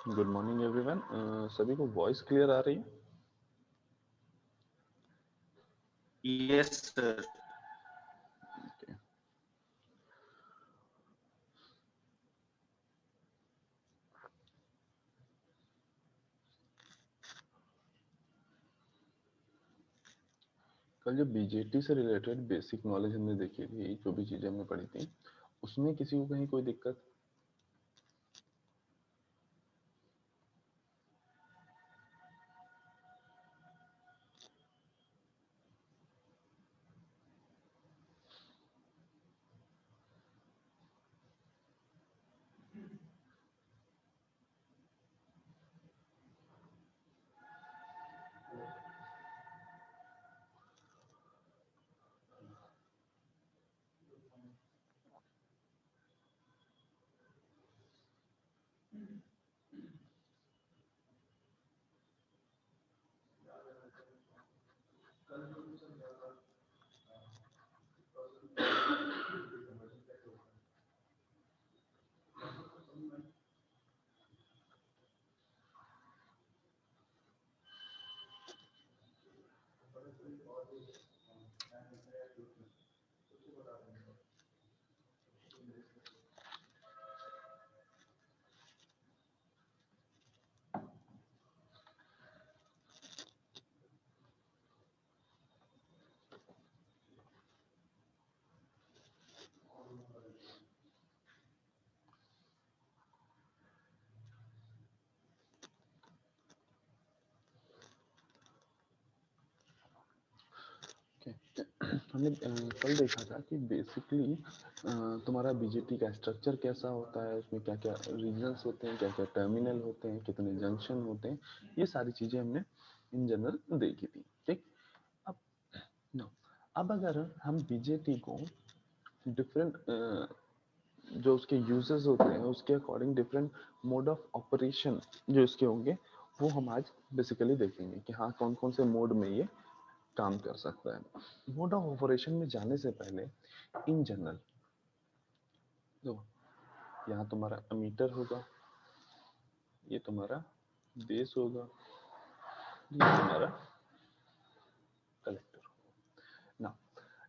Good morning everyone. सभी को voice clear आ रही है? Yes, sir. Okay. कल जो बीजेटी से रिलेटेड बेसिक नॉलेज हमने देखी थी, जो भी चीजें हमने पढ़ी थी, उसमें किसी को कहीं कोई दिक्कत? हमने कल देखा था कि बेसिकली तुम्हारा बीजेटी का स्ट्रक्चर कैसा होता है, उसमें क्या क्या रीजन्स होते हैं, क्या क्या टर्मिनल होते हैं, कितने जंक्शन होते हैं, ये सारी चीजें हमने इन जनरल देखी थी। ठीक, अब नो, अब अगर हम बीजेटी को डिफरेंट जो उसके यूजेस होते हैं उसके according different mode of operation जो इसके होंगे वो हम आज बेसिकली देखेंगे कि हाँ कौन कौन से मोड में ये काम कर सकता है। मोड ऑफ ऑपरेशन में जाने से पहले इन जनरल देखो, यहाँ तुम्हारा अमीटर होगा, ये तुम्हारा बेस होगा, ये तुम्हारा कलेक्टर होगा ना।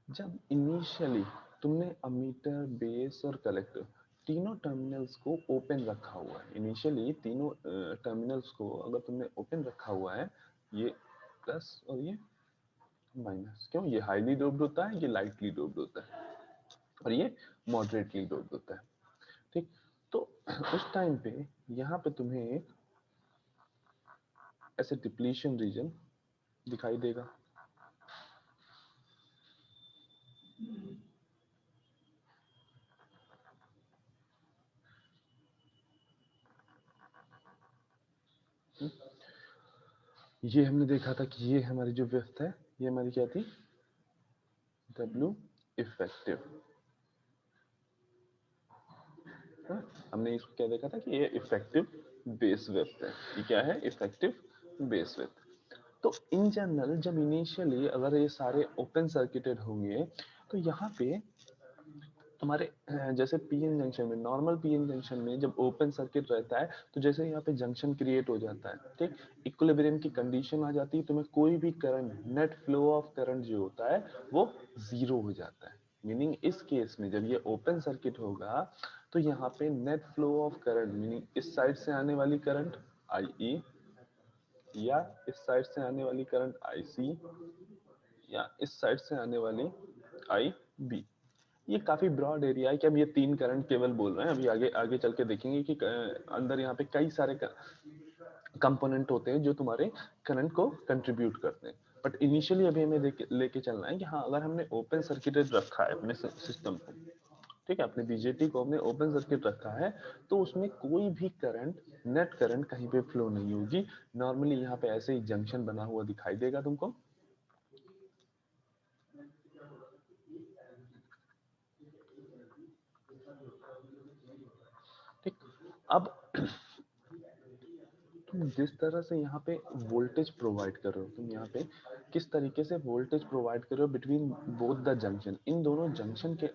जब इनिशियली तुमने अमीटर, बेस और कलेक्टर तीनों टर्मिनल्स को ओपन रखा हुआ है, इनिशियली तीनों टर्मिनल्स को अगर तुमने ओपन रखा हुआ है, ये प्लस और ये माइनस, क्यों? ये हाईली डोप्ड होता है, ये लाइटली डोप्ड होता है और ये मॉडरेटली डोप्ड होता है। ठीक, तो उस टाइम पे यहाँ पे तुम्हें एक ऐसे डिप्लीशन रीजन दिखाई देगा। ये हमने देखा था कि ये हमारी जो विड्थ है, ये हमारी क्या थी? W effective. हमने इसको क्या देखा था कि ये इफेक्टिव बेस विड्थ है। ये क्या है? Effective base width. तो इन जनरल जब इनिशियली अगर ये सारे ओपन सर्किटेड होंगे तो यहाँ पे तुम्हारे जैसे पीएन जंक्शन में, नॉर्मल पीएन जंक्शन में जब ओपन सर्किट रहता है तो जैसे यहाँ पे जंक्शन क्रिएट हो जाता है, ठीक, इक्विलिब्रियम की कंडीशन आ जाती है, तुम्हें कोई भी current, net flow of current जो होता है वो जीरो हो जाता है। मीनिंग इस केस में जब ये ओपन सर्किट होगा तो यहाँ पे net flow of current, meaning इस साइड से आने वाली करंट आई या इस साइड से आने वाली करंट IC या इस साइड से आने वाली IB, ये काफी ब्रॉड एरिया है कि अब ये तीन करंट केवल बोल रहे हैं। अभी आगे आगे चल के देखेंगे कि अंदर यहाँ पे कई सारे कंपोनेंट होते हैं जो तुम्हारे करंट को कंट्रीब्यूट करते हैं। बट इनिशियली अभी हमें लेके चलना है कि हाँ अगर हमने ओपन सर्किटेड रखा है अपने सिस्टम को, ठीक है, अपने बीजेटी को हमने ओपन सर्किट रखा है, तो उसमें कोई भी करंट, नेट करंट कहीं पे फ्लो नहीं होगी। नॉर्मली यहाँ पे ऐसे ही जंक्शन बना हुआ दिखाई देगा तुमको। ठीक, अब तुम जिस तरह से यहाँ पे वोल्टेज प्रोवाइड कर रहे हो, तुम यहाँ पे किस तरीके से वोल्टेज प्रोवाइड कर रहे हो बिटवीन बोथ द जंक्शन, इन दोनों जंक्शन के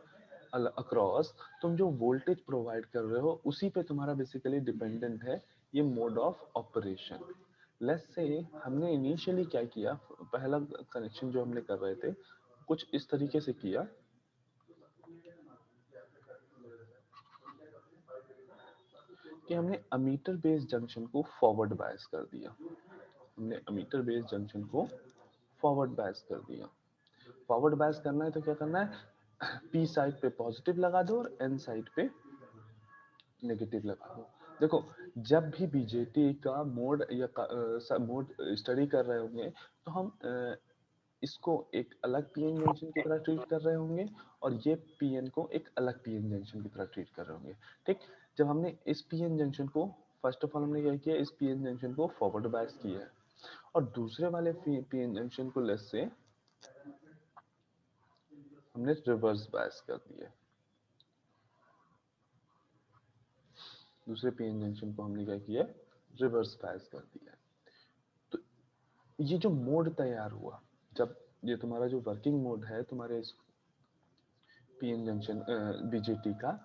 अक्रॉस तुम जो वोल्टेज प्रोवाइड कर रहे हो उसी पे तुम्हारा बेसिकली डिपेंडेंट है ये mode of operation. Let's say हमने इनिशियली क्या किया, पहला कनेक्शन जो हमने कर रहे थे कुछ इस तरीके से किया कि हमने अमीटर बेस्ड जंक्शन को फॉरवर्ड बायस कर दिया। हमने अमीटर बेस्ड जंक्शन को फॉरवर्ड बायस कर दिया। फॉरवर्ड बायस करना है तो क्या करना है, पी साइड पे पॉजिटिव लगा दो और एन साइड पे नेगेटिव लगा दो। देखो जब भी बीजेटी का मोड या मोड स्टडी कर रहे होंगे तो हम इसको एक अलग पीएन जंक्शन की तरह ट्रीट कर रहे होंगे और ये पीएन को एक अलग पीएन जंक्शन की तरह ट्रीट कर रहे होंगे। ठीक, जब हमने इस पीएन जंक्शन को फर्स्ट ऑफ ऑल हमने क्या किया, इस पीएन जंक्शन को फॉरवर्ड बायस किया है और दूसरे वाले पीएन जंक्शन को लेट्स से हमने रिवर्स बायस कर दिया। दूसरे पीएन जंक्शन को हमने क्या किया, रिवर्स बायस कर दिया। तो ये जो मोड तैयार हुआ, जब ये तुम्हारा जो वर्किंग मोड है तुम्हारे इस पीएन जंक्शन बीजेटी का,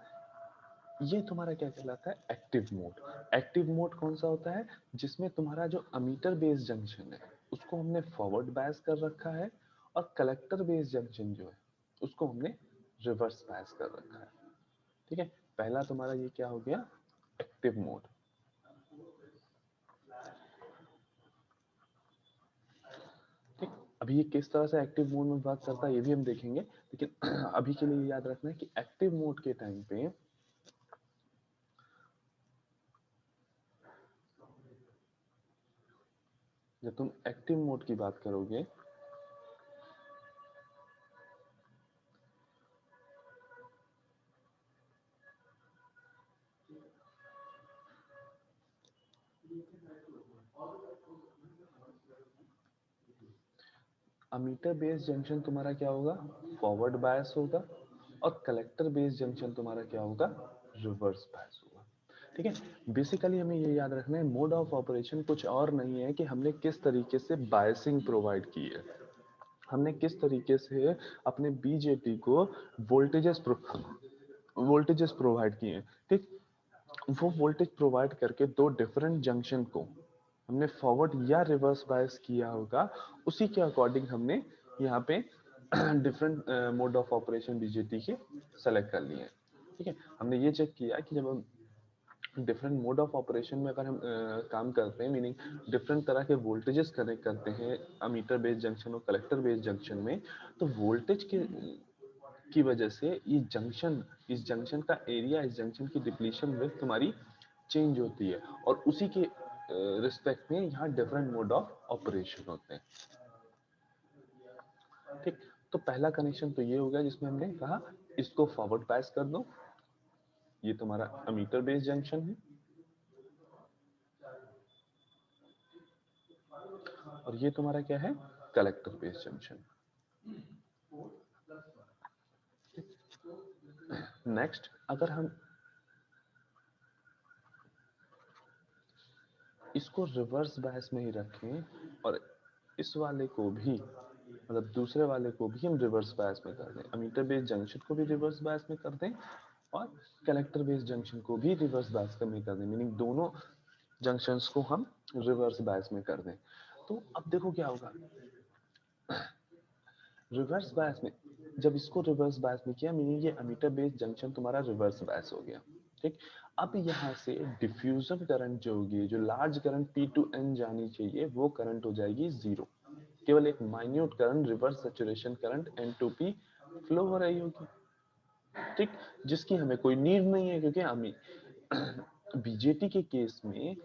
ये तुम्हारा क्या कहलाता है, एक्टिव मोड। एक्टिव मोड कौन सा होता है, जिसमें तुम्हारा जो अमीटर बेस्ड जंक्शन है उसको हमने फॉरवर्ड बायस कर रखा है और कलेक्टर बेस्ड जंक्शन जो है उसको हमने रिवर्स बायस कर रखा है। ठीक है, पहला तुम्हारा ये क्या हो गया, एक्टिव मोड। ठीक, अभी ये किस तरह से एक्टिव मोड में बात करता है ये भी हम देखेंगे, लेकिन अभी के लिए याद रखना है कि एक्टिव मोड के टाइम पे जब तुम एक्टिव मोड की बात करोगे अमीटर बेस्ड जंक्शन तुम्हारा क्या होगा, फॉरवर्ड बायस होगा और कलेक्टर बेस्ड जंक्शन तुम्हारा क्या होगा, रिवर्स बायस होगा। ठीक है, बेसिकली हमें ये याद रखना है मोड ऑफ ऑपरेशन कुछ और नहीं है कि हमने किस तरीके से बायसिंग प्रोवाइड की है, हमने किस तरीके से अपने बीजेटी को वोल्टेजेस प्रोवाइड किए हैं। ठीक, वो वोल्टेज प्रोवाइड करके दो डिफरेंट जंक्शन को हमने फॉरवर्ड या रिवर्स बायस किया होगा, उसी के अकॉर्डिंग हमने यहाँ पे different mode of operation BJT के सेलेक्ट कर लिए हैं। ठीक है, हमने ये चेक किया कि जब हम डिफरेंट मोड ऑफ ऑपरेशन में अगर हम काम करते हैं, मीनिंग डिफरेंट तरह के वोल्टेजेस कनेक्ट करते हैं अमीटर बेस्ड जंक्शन और कलेक्टर बेस्ड जंक्शन में, तो वोल्टेज के की वजह से ये जंक्शन, इस जंक्शन का एरिया, इस जंक्शन की डिप्लीशन विड्थ तुम्हारी चेंज होती है और उसी के रिस्पेक्ट में यहाँ डिफरेंट मोड ऑफ ऑपरेशन होते हैं। ठीक, तो पहला कनेक्शन तो ये हो गया जिसमें हमने कहा इसको फॉरवर्ड बायस कर दो, ये तुम्हारा अमीटर बेस्ड जंक्शन है और ये तुम्हारा क्या है, कलेक्टर बेस्ड जंक्शन। नेक्स्ट, अगर हम इसको रिवर्स बायस में ही रखें और इस वाले को भी, मतलब दूसरे वाले को भी हम रिवर्स बायस में कर दें, अमीटर बेस्ड जंक्शन को भी रिवर्स बायस में कर दें और कलेक्टर बेस्ड जंक्शन को भी रिवर्स बायस में कर दें, मीनिंग दोनों जंक्शंस को हम रिवर्स बायस में कर दें, तो अब देखो क्या होगा, रिवर्स बायस में जब इसको रिवर्स बायस में किया, मीनिंग ये अमीटर बेस्ड जंक्शन तुम्हारा रिवर्स बायस हो गया। ठीक, अब यहाँ से डिफ्यूजन करंट जो होगी, जो large current P to N जानी चाहिए, वो करंट हो जाएगी जीरो, केवल एक minute current reverse saturation current N2P flow हो रही होगी। ठीक, जिसकी हमें कोई नीड नहीं है, क्योंकि हमें बीजेटी के केस में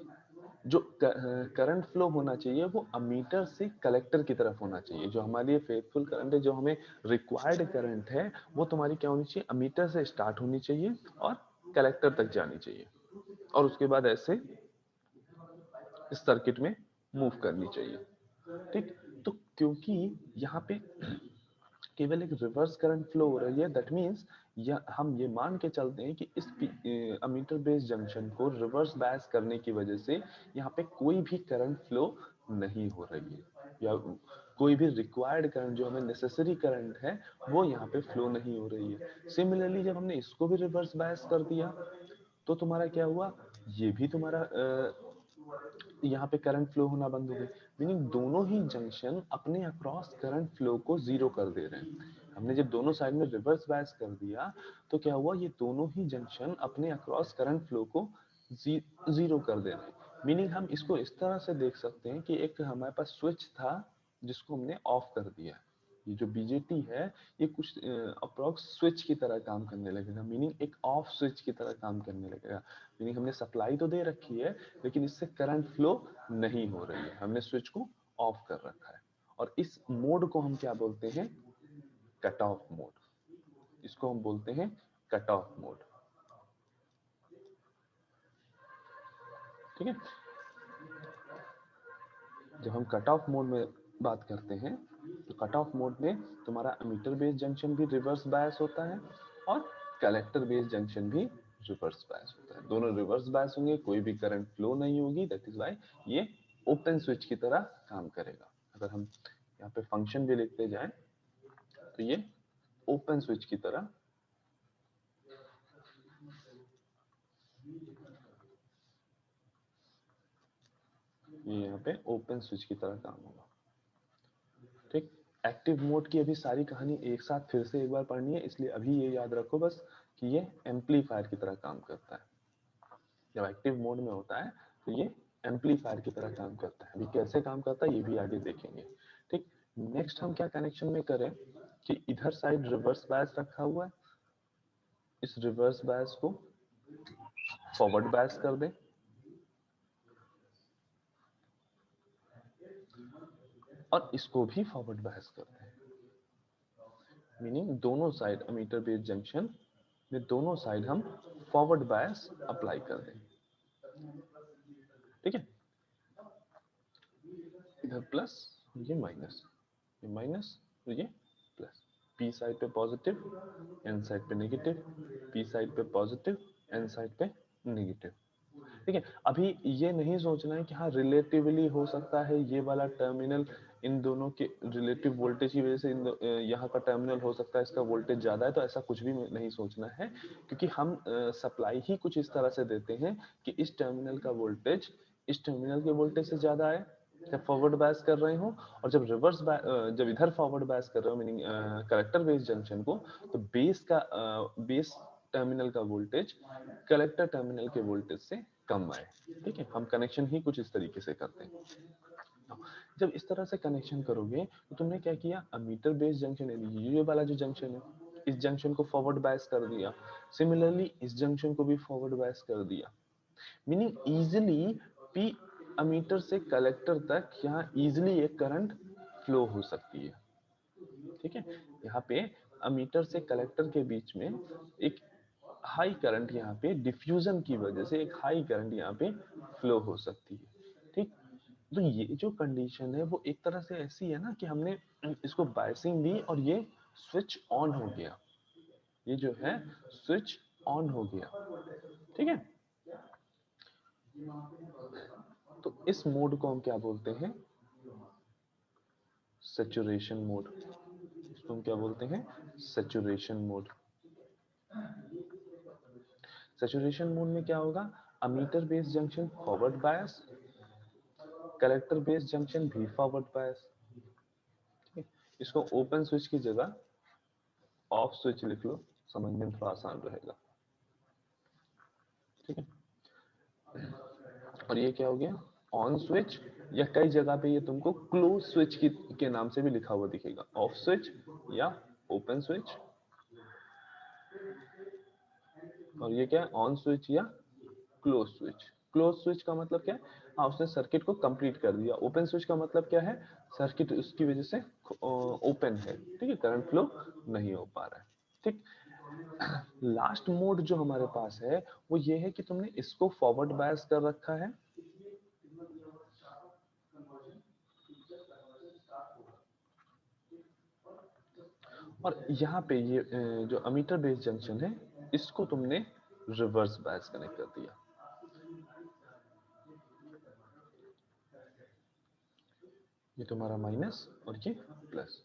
जो करंट फ्लो होना चाहिए वो अमीटर से कलेक्टर की तरफ होना चाहिए, जो हमारे लिए फेथफुल करंट है, जो हमें रिक्वायर्ड करंट है, वो तुम्हारी क्या होनी चाहिए, अमीटर से स्टार्ट होनी चाहिए और कलेक्टर तक जानी चाहिए और उसके बाद ऐसे इस सर्किट में मूव करनी चाहिए। ठीक, तो क्योंकि यहाँ पे केवल एक रिवर्स करंट फ्लो हो रही है, दैट मींस हम ये मान के चलते हैं कि इस अमीटर बेस्ड जंक्शन को रिवर्स बायस करने की वजह से यहाँ पे कोई भी करंट फ्लो नहीं हो रही है, या कोई भी रिक्वायर्ड करंट जो हमें नेसेसरी करंट है वो यहाँ पे फ्लो नहीं हो रही है। सिमिलरली जब हमने इसको भी रिवर्स बायस कर दिया तो तुम्हारा क्या हुआ, ये भी तुम्हारा यहाँ पे करंट फ्लो होना बंद हो गई, मीनिंग दोनों ही जंक्शन अपने अक्रॉस करंट फ्लो को जीरो कर दे रहे हैं। हमने जब दोनों साइड में रिवर्स बायस कर दिया तो क्या हुआ, ये दोनों ही जंक्शन अपने अक्रॉस करंट फ्लो को जीरो कर दे रहे हैं। मीनिंग हम इसको इस तरह से देख सकते हैं कि एक हमारे पास स्विच था जिसको हमने ऑफ कर दिया। ये जो बीजेटी है ये कुछ अप्रॉक्स स्विच की तरह काम करने लगेगा, मीनिंग एक ऑफ स्विच की तरह काम करने लगेगा। मीनिंग हमने सप्लाई तो दे रखी है लेकिन इससे करंट फ्लो नहीं हो रही है, हमने स्विच को ऑफ कर रखा है। और इस मोड को हम क्या बोलते हैं, कट ऑफ मोड। इसको हम बोलते हैं कट ऑफ मोड। ठीक है, जब हम कट ऑफ मोड में बात करते हैं तो कट ऑफ मोड में तुम्हारा एमीटर बेस्ड जंक्शन भी रिवर्स बायस होता है और कलेक्टर बेस्ड जंक्शन भी रिवर्स बायस होता है। दोनों रिवर्स बायस होंगे, कोई भी करंट फ्लो नहीं होगी, दैट इज व्हाई ये ओपन स्विच की तरह काम करेगा। अगर हम यहाँ पे फंक्शन भी लिखते जाएं तो ये ओपन स्विच की तरह ये यहाँ पे ओपन स्विच की तरह काम होगा। ठीक, एक्टिव मोड की अभी सारी कहानी एक साथ फिर से एक बार पढ़नी है, इसलिए अभी ये याद रखो बस कि ये एम्पलीफायर की तरह काम करता है। जब एक्टिव मोड में होता है तो ये एम्पलीफायर की तरह काम करता है। अभी कैसे काम करता है ये भी आगे देखेंगे। ठीक, नेक्स्ट हम क्या कनेक्शन में करें कि इधर साइड रिवर्स बायस रखा हुआ है, इस रिवर्स बायस को फॉरवर्ड बायस कर दें और इसको भी फॉरवर्ड बायस कर दें। मीनिंग दोनों साइड एमीटर बेस्ड जंक्शन में दोनों साइड हम फॉरवर्ड बायस अप्लाई कर दें। ठीक है, इधर प्लस ये माइनस, ये माइनस तो ये प्लस, पी साइड पे पॉजिटिव एन साइड पे नेगेटिव, पी साइड पे पॉजिटिव एन साइड पे नेगेटिव। ठीक है, अभी ये नहीं सोचना है कि हाँ रिलेटिवली हो सकता है ये वाला टर्मिनल इन दोनों के रिलेटिव वोल्टेज की वजह से यहाँ का टर्मिनल हो सकता है इसका वोल्टेज ज्यादा है, तो ऐसा कुछ भी नहीं सोचना है, क्योंकि हम सप्लाई ही कुछ इस तरह से देते हैं कि इस टर्मिनल का वोल्टेज इस टर्मिनल के वोल्टेज से ज्यादा है जब फॉरवर्ड बायस कर रहे हो, और जब जब इधर फॉरवर्ड बायस कर रहे हो मीनिंग कलेक्टर बेस जंक्शन को, तो बेस टर्मिनल का वोल्टेज कलेक्टर टर्मिनल के वोल्टेज से कम आए। ठीक है, हम कनेक्शन ही कुछ इस तरीके से करते हैं। जब इस तरह से कनेक्शन करोगे तो तुमने क्या किया, अमीटर बेस जंक्शन ये वाला जो जंक्शन है इस जंक्शन को फॉरवर्ड बायस कर दिया, सिमिलरली इस जंक्शन को भी फॉरवर्ड बायस कर दिया, मीनिंग इजीली पी अमीटर से कलेक्टर तक यहाँ इजीली एक करंट फ्लो हो सकती है। ठीक है, यहाँ पे अमीटर से कलेक्टर के बीच में एक हाई करंट यहाँ पे डिफ्यूजन की वजह से एक हाई करंट यहाँ पे फ्लो हो सकती है। ठीक, तो ये जो कंडीशन है वो एक तरह से ऐसी है ना कि हमने इसको बायसिंग दी और ये स्विच ऑन हो गया, ये जो है स्विच ऑन हो गया। ठीक है, तो इस मोड को हम क्या बोलते हैं, सैचुरेशन मोड। इसको हम क्या बोलते हैं, सैचुरेशन मोड। सैचुरेशन मोड में क्या होगा, ammeter base junction forward bias, collector base junction भी फॉरवर्ड बायस। इसको ओपन स्विच की जगह ऑफ स्विच लिख लो, समझने में थोड़ा आसान रहेगा। ठीक है, और ये क्या हो गया, ऑन स्विच, या कई जगह पे ये तुमको क्लोज स्विच के नाम से भी लिखा हुआ दिखेगा, ऑफ स्विच या ओपन स्विच। और ये क्या है, ऑन स्विच या क्लोज स्विच। क्लोज स्विच का मतलब क्या है, हाँ उसने सर्किट को कंप्लीट कर दिया। ओपन स्विच का मतलब क्या है, सर्किट उसकी वजह से ओपन है, ठीक है, करंट फ्लो नहीं हो पा रहा है। ठीक, लास्ट मोड जो हमारे पास है वो ये है कि तुमने इसको फॉरवर्ड बायस कर रखा है, और यहाँ पे ये जो अमीटर बेस जंक्शन है इसको तुमने रिवर्स बायस कनेक्ट कर दिया। ये तुम्हारा माइनस और ये प्लस।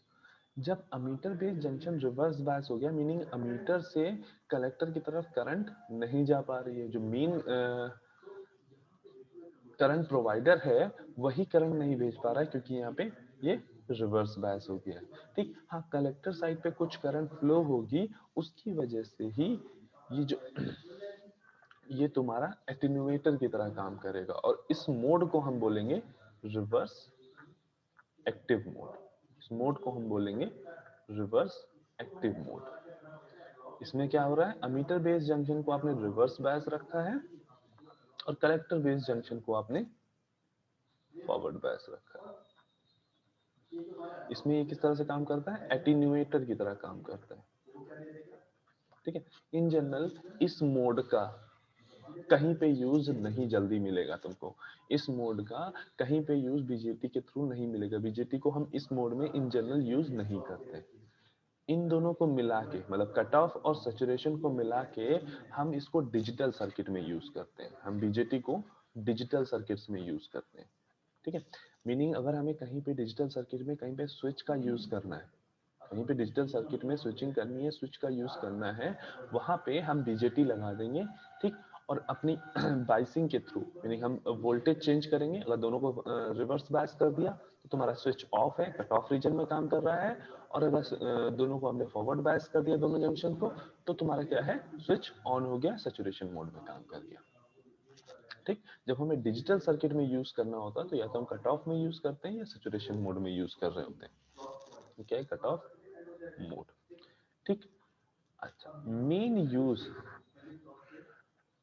जब ammeter base junction reverse bias हो गया, मीनिंग अमीटर से कलेक्टर की तरफ करंट नहीं जा पा रही है, जो मेन करंट प्रोवाइडर है वही करंट नहीं भेज पा रहा है क्योंकि यहाँ पे ये रिवर्स बायस हो गया है। ठीक, हाँ कलेक्टर साइड पे कुछ करंट फ्लो होगी, उसकी वजह से ही ये जो ये तुम्हारा एटेन्यूएटर की तरह काम करेगा और इस मोड को हम बोलेंगे रिवर्स एक्टिव मोड। इस मोड को हम बोलेंगे रिवर्स एक्टिव मोड। इसमें क्या हो रहा है, अमीटर बेस जंक्शन को आपने रिवर्स बायस रखा है और कलेक्टर बेस जंक्शन को आपने फॉरवर्ड बायस रखा है। इसमें ये किस तरह से काम करता है, एटेन्यूएटर की तरह काम करता है। ठीक है, इन जनरल इस मोड का कहीं पे यूज नहीं जल्दी मिलेगा तुमको। इस मोड का कहीं पे यूज बीजेटी के थ्रू नहीं मिलेगा। बीजेटी को हम इस मोड में इन जनरल यूज नहीं करते। इन दोनों को मिला के, मतलब कट ऑफ और सैचुरेशन को मिला के हम इसको डिजिटल सर्किट में यूज करते हैं। हम बीजेटी को डिजिटल सर्किट्स में यूज करते हैं। ठीक है, मीनिंग अगर हमें कहीं पे डिजिटल सर्किट में कहीं पे स्विच का यूज करना है, कहीं पे डिजिटल सर्किट में स्विचिंग करनी है, स्विच का यूज करना है, वहां पे हम बीजेटी लगा देंगे। ठीक, और अपनी बाइसिंग के थ्रू यानी हम वोल्टेज चेंज करेंगे। अगर दोनों को रिवर्स बायस कर दिया तो तुम्हारा स्विच ऑफ है, कट ऑफ रीजन में काम कर रहा है। और अगर दोनों को हमने फॉरवर्ड बायस कर दिया दोनों जंक्शन को, तो तुम्हारा क्या है, स्विच ऑन हो गया, सैचुरेशन मोड में काम कर गया। ठीक, जब हमें डिजिटल सर्किट में यूज करना होता है तो या तो हम कट ऑफ में यूज करते हैं या सैचुरेशन मोड में यूज कर रहे होते हैं। क्या है, कट ऑफ मोड। ठीक, अच्छा, मेन यूज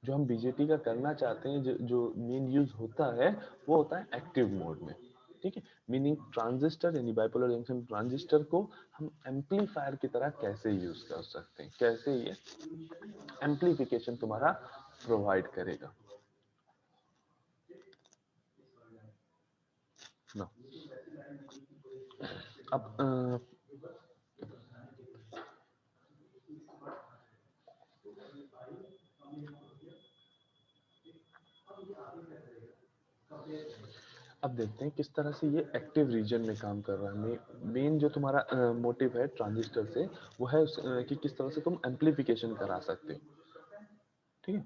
जो हम बीजेटी का करना चाहते हैं, जो मेन यूज होता है वो होता है एक्टिव मोड में। ठीक है, मीनिंग ट्रांजिस्टर यानी बाइपोलर जंक्शन ट्रांजिस्टर को हम एम्पलीफायर की तरह कैसे यूज कर सकते हैं, कैसे ये एम्पलीफिकेशन तुम्हारा प्रोवाइड करेगा ना। अब अब देखते हैं किस तरह से ये एक्टिव रीजन में काम कर रहा है। मेन जो तुम्हारा मोटिव है ट्रांजिस्टर से वो है कि किस तरह से तुम एम्पलीफिकेशन करा सकते हो। ठीक है,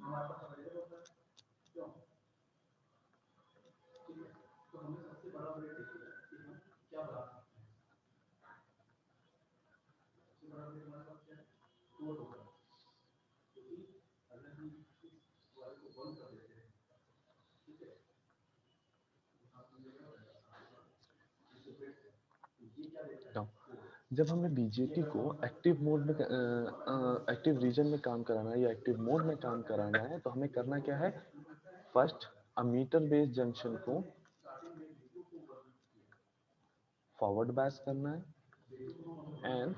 तो जब हमें बीजेटी को एक्टिव मोड में एक्टिव रीजन में काम कराना है या एक्टिव मोड में काम कराना है, तो हमें करना क्या है, फर्स्ट अमीटर बेस जंक्शन को फॉरवर्ड बायस करना है एंड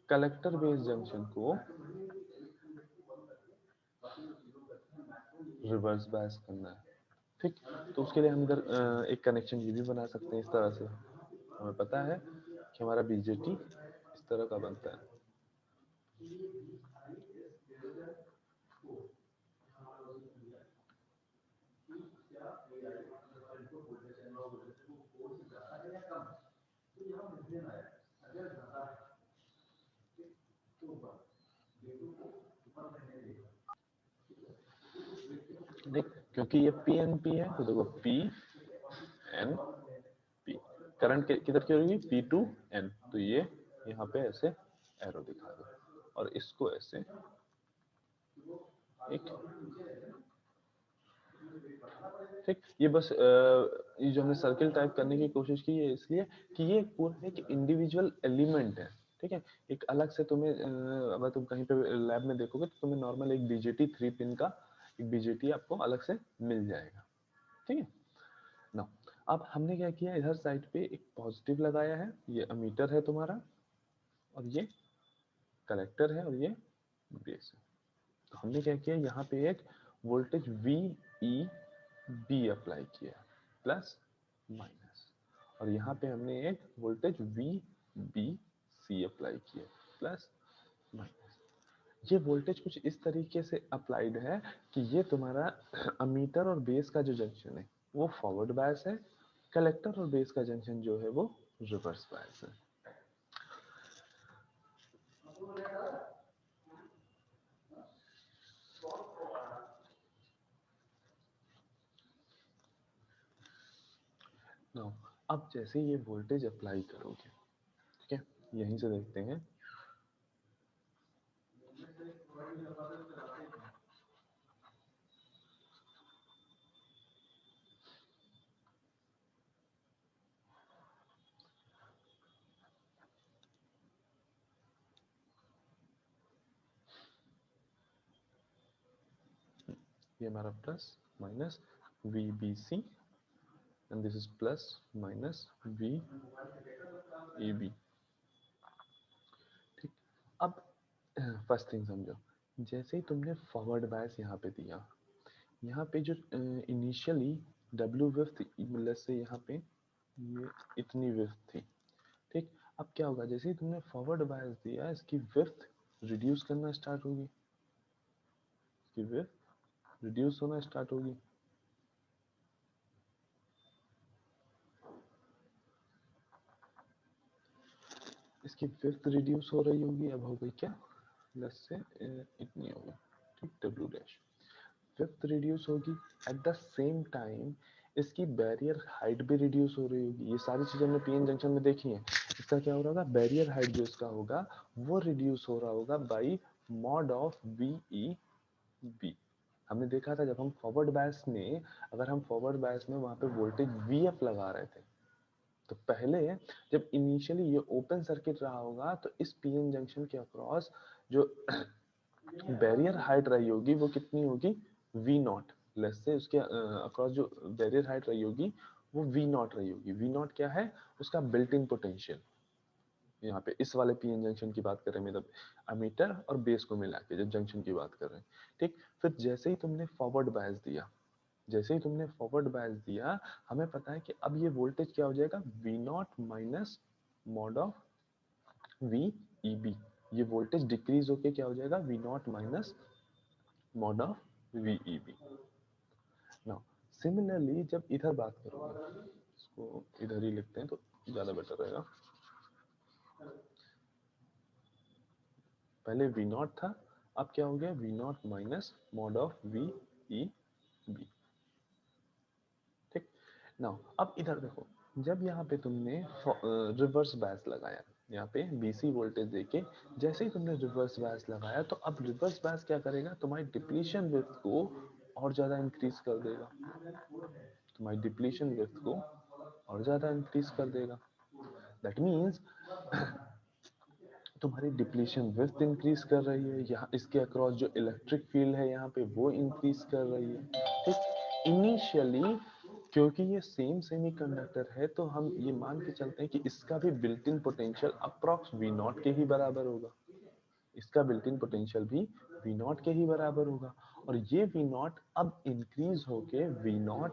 कलेक्टर बेस जंक्शन को रिवर्स बायस करना है। ठीक, तो उसके लिए हम इधर एक कनेक्शन ये भी बना सकते हैं इस तरह से। हमें पता है कि हमारा बीजेटी इस तरह का बनता है। देख, क्योंकि ये पी एन पी है तो देखो पी एन पी, करंट किधर की होगी, पी टू एन, तो ये यहाँ पे ऐसे एरो दिखा दो और इसको ऐसे एक। ठीक, ये बस ये जो हमने सर्किल टाइप करने की कोशिश की है इसलिए कि ये पूरा एक इंडिविजुअल एलिमेंट है। ठीक है, एक अलग से तुम्हें अगर तुम कहीं पे लैब में देखोगे तो तुम्हें नॉर्मल एक बीजेटी 3 पिन का एक बीजेटी आपको अलग से मिल जाएगा। ठीक है ना, अब हमने क्या किया, इधर साइड पे एक पॉजिटिव लगाया है, ये अमीटर है तुम्हारा और ये कलेक्टर है और ये बेस है। तो हमने क्या किया, यहाँ पे एक voltage V E B apply किया प्लस माइनस, और यहाँ पे हमने एक voltage V B C apply किया प्लस माइनस। ये वोल्टेज कुछ इस तरीके से अप्लाइड है कि ये तुम्हारा अमीटर और बेस का जो जंक्शन है वो फॉरवर्ड बायस है, कलेक्टर और बेस का जंक्शन जो है वो रिवर्स बायस है। नाउ अब जैसे ये वोल्टेज अप्लाई करोगे, ठीक है, यहीं से देखते हैं। ये हमारा plus minus VBC and this is plus minus VEB। ठीक, अब फर्स्ट थिंग समझो, जैसे ही तुमने फॉरवर्ड बायस यहाँ पे दिया, यहाँ पे जो इनिशियली W विड्थ मतलब से यहाँ पे ये इतनी विड्थ थी, ठीक। अब क्या होगा, जैसे ही तुमने फॉरवर्ड बायस दिया, इसकी विड्थ रिड्यूस करना स्टार्ट होगी, इसकी विड्थ रिड्यूस होना स्टार्ट होगी। इसकी विड्थ रिड्यूस हो रही होगी, अब हो गई क्या, प्लस से इतनी होगी, ठीक, W डैश विड्थ रिड्यूस होगी। एट द सेम टाइम इसकी बैरियर हाइट भी रिड्यूस हो रही होगी। ये सारी चीजें हमने पीएन जंक्शन में देखी हैं। इसका क्या हो रहा होगा, बैरियर हाइट जो इसका होगा वो रिड्यूस हो रहा होगा बाई मॉड ऑफ VEB। हमने देखा था जब हम फॉरवर्ड बायस में, अगर हम फॉरवर्ड बायस में वहां पे वोल्टेज VF लगा रहे थे, तो पहले जब इनिशियली ये ओपन सर्किट रहा होगा तो इस पीएन जंक्शन के अक्रॉस जो बैरियर हाइट रही होगी वो कितनी होगी, V0। लेस से उसके अक्रॉस जो बैरियर हाइट रही होगी वो V0 रही होगी। V0 क्या है, उसका बिल्ट इन पोटेंशियल। यहाँ पे इस वाले पीएन जंक्शन की बात कर रहे हैं, मतलब अमीटर और बेस को मिला के जब जंक्शन की बात कर रहे हैं, ठीक। फिर जैसे ही तुमने फॉरवर्ड बायस दिया, जैसे ही तुमने फॉरवर्ड बायस दिया, हमें पता है कि अब ये वोल्टेज क्या हो जाएगा, V0 minus mod of VEB। ये वोल्टेज डिक्रीज होके क्या हो जाएगा, V0 minus mod of VEB। Now similarly जब इधर बात करोगे, इसको इधर ही लिखते हैं तो ज्यादा बेटर रहेगा। पहले V0 था, अब क्या हो गया, V0 minus mod of VEB, ठीक। नाउ अब इधर देखो, जब यहाँ पे तुमने रिवर्स बायस लगाया, यहाँ पे BC वोल्टेज देके जैसे ही तुमने रिवर्स बायस लगाया, तो अब रिवर्स बायस क्या करेगा, तुम्हारी डिप्लीशन विड्थ को और ज्यादा इंक्रीज कर देगा, तुम्हारी डिप्लीशन विड्थ को और ज्यादा इंक्रीज कर देगा। दैट मीन्स तुम्हारी डिप्लीशन विड्थ इंक्रीज कर रही है, यहाँ इसके अक्रॉस जो इलेक्ट्रिक फील्ड है यहाँ पे वो इंक्रीज कर रही है, ठीक। इनिशियली क्योंकि ये सेम सेमीकंडक्टर है तो हम ये मान के चलते हैं कि इसका भी built in potential approx V0 के ही बराबर होगा, इसका बिल्ट इन पोटेंशियल भी V0 के ही बराबर होगा। और ये V0 अब इंक्रीज होके V0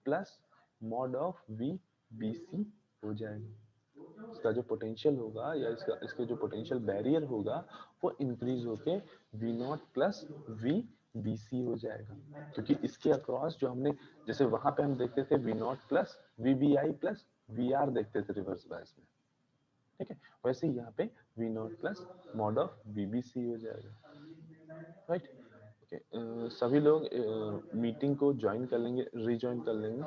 plus mod of VBC हो जाएगा। इसका जो पोटेंशियल होगा या इसके जो पोटेंशियल बैरियर होगा वो इंक्रीज होके V0 प्लस VBC हो जाएगा, क्योंकि इसके अक्रॉस जो हमने, जैसे वहां पे हम देखते थे V0 plus VBI plus VR देखते थे रिवर्स बायस में, ठीक है, वैसे ही यहाँ पे V0 plus mod of VBC हो जाएगा, राइट। ओके, सभी लोग मीटिंग को ज्वाइन कर लेंगे, रिज्वाइन कर लेंगे।